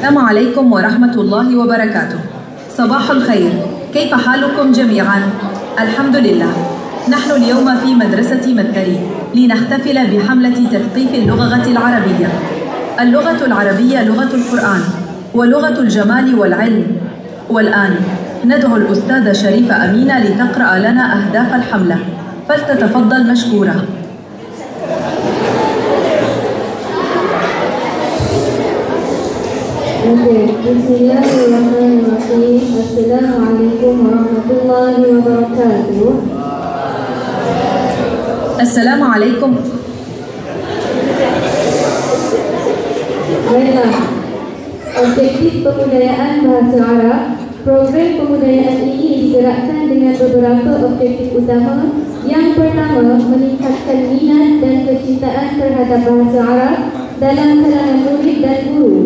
السلام عليكم ورحمة الله وبركاته. صباح الخير، كيف حالكم جميعا؟ الحمد لله. نحن اليوم في مدرسة مدكري لنحتفل بحملة تثقيف اللغة العربية. اللغة العربية لغة القرآن ولغة الجمال والعلم. والآن ندعو الأستاذة شريفة أمينة لتقرأ لنا أهداف الحملة، فلتتفضل مشكورة. Bismillahirrahmanirrahim. Assalamualaikum warahmatullahi wabarakatuh. السلام عليكم. Baiklah, objektif pembudayaan bahasa Arab. Program pembudayaan ini digerakkan dengan beberapa objektif utama. Yang pertama, meningkatkan minat dan kecintaan terhadap bahasa Arab dalam kalangan murid dan guru.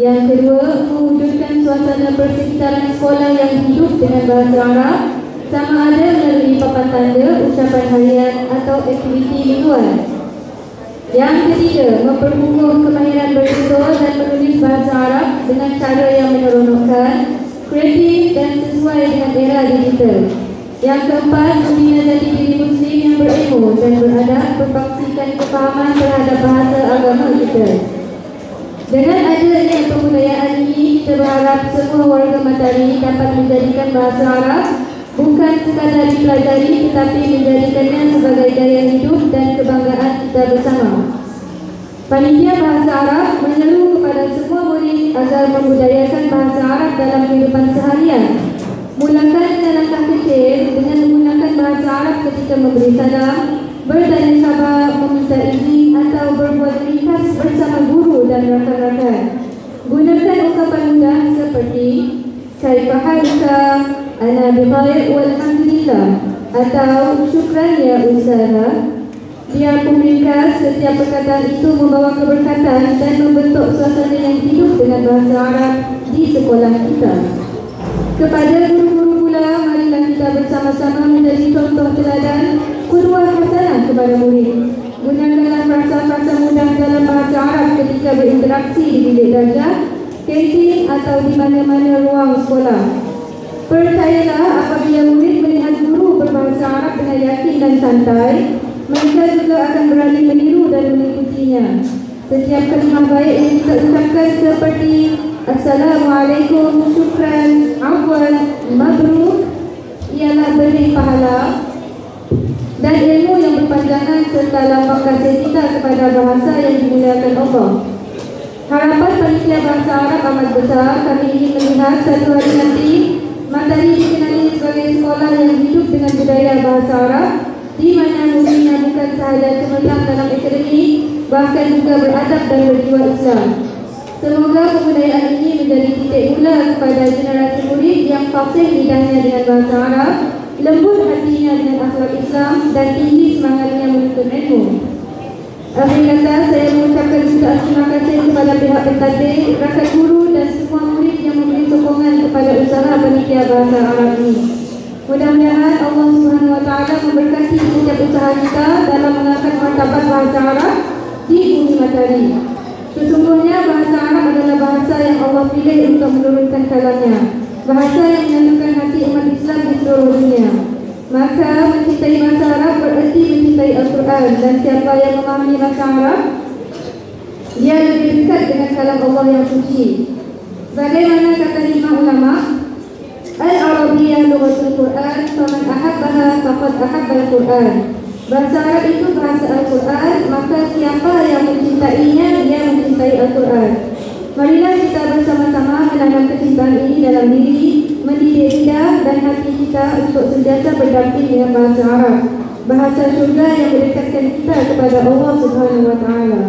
Yang kedua, mewujudkan suasana persekitaran sekolah yang hidup dengan bahasa Arab, sama ada melalui papan tanda, ucapan harian atau aktiviti mingguan. Yang ketiga, memperkukuh kemahiran bertutur dan menulis bahasa Arab dengan cara yang menyeronokkan, kreatif dan sesuai dengan era digital. Yang keempat, membina jati diri Muslim yang berilmu dan beradab, berkongsikan kefahaman terhadap bahasa agama kita. Dengan adanya pembudayaan ini, kita berharap semua warga Matahari dapat menjadikan bahasa Arab bukan sekadar dipelajari, tetapi menjadikannya sebagai gaya hidup dan kebanggaan kita bersama. Panitia Bahasa Arab menyeru kepada semua murid agar membudayakan bahasa Arab dalam kehidupan seharian. Mulakan dengan langkah kecil dengan menggunakan bahasa Arab ketika memberi salam, bertanya khabar, meminta izin atau berbuat ringkas bersama guru dan rakan-rakan. Gunakan ungkapan mudah seperti kaifa haluka, ana bikhair walhamdulillah, atau syukran ya ustazah. Biarpun ringkas, setiap perkataan itu membawa keberkatan dan membentuk suasana yang hidup dengan bahasa Arab di sekolah kita. Kepada guru-guru pula, marilah kita bersama-sama menjadi contoh teladan qudwah hasanah kepada murid. Gunakanlah frasa-frasa mudah dalam bahasa Arab ketika berinteraksi di bilik darjah, kantin atau di mana-mana ruang sekolah. Percayalah, apabila murid melihat guru berbahasa Arab dengan yakin dan santai, mereka juga akan berani meniru dan mengikutinya. Setiap kalimah baik yang kita ucapkan seperti Assalamualaikum, syukran, afwan, mabruk, ialah beri pahala dan ilmu yang berpanjangan serta lambang kasih kita kepada bahasa yang dimuliakan Allah. Harapan panitia bahasa Arab amat besar. Kami ingin melihat satu hari nanti Matahari dikenali sebagai sekolah yang hidup dengan budaya bahasa Arab, di mana muridnya bukan sahaja cemerlang dalam akademik, bahkan juga beradab dan berjiwa Islam. Semoga kebudayaan ini menjadi titik mula kepada generasi murid yang fasih lidahnya dengan bahasa Arab, lembut hatinya dengan akhlak Islam dan tinggi semangatnya menuntut ilmu. Akhir kata, saya mengucapkan jutaan terima kasih kepada pihak pentadbir, rakan guru dan semua murid yang memberi sokongan kepada usaha panitia bahasa Arab ini. Mudah-mudahan Allah SWT memberkati setiap usaha kita dalam mengangkat martabat bahasa Arab di bumi Matahari. Sesungguhnya bahasa Arab adalah bahasa yang Allah pilih untuk menurunkan kalamnya, bahasa yang menyatukan hati umat Islam di seluruh dunia. Maka mencintai bahasa Arab berarti mencintai Al-Quran, dan siapa yang memahami bahasa Arab, dia lebih dekat dengan kalam Allah yang suci. Bagaimana kata lima ulama, Al-Arabiyyah lughatul Quran, faman ahabbaha faqad ahabbal Quran. Bahasa Arab itu bahasa Al-Quran, maka siapa yang mencintainya, dia mencintai Al-Quran. Marilah kita bersama-sama menanam kecintaan ini dalam diri, mendidik lidah dan hati kita untuk sentiasa berdamping dengan bahasa Arab, bahasa syurga yang mendekatkan kita kepada Allah Subhanahu wa Ta'ala.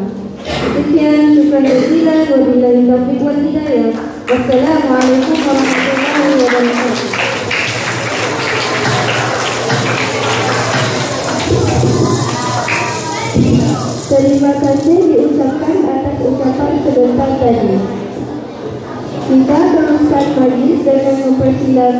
Sekian, syukran jazilan, wabillahi taufiq wal hidayah. Wassalamualaikum warahmatullahi wabarakatuh. Terima kasih diucapkan atas ucapan sebentar tadi. Kita teruskan majlis dengan mempersilakan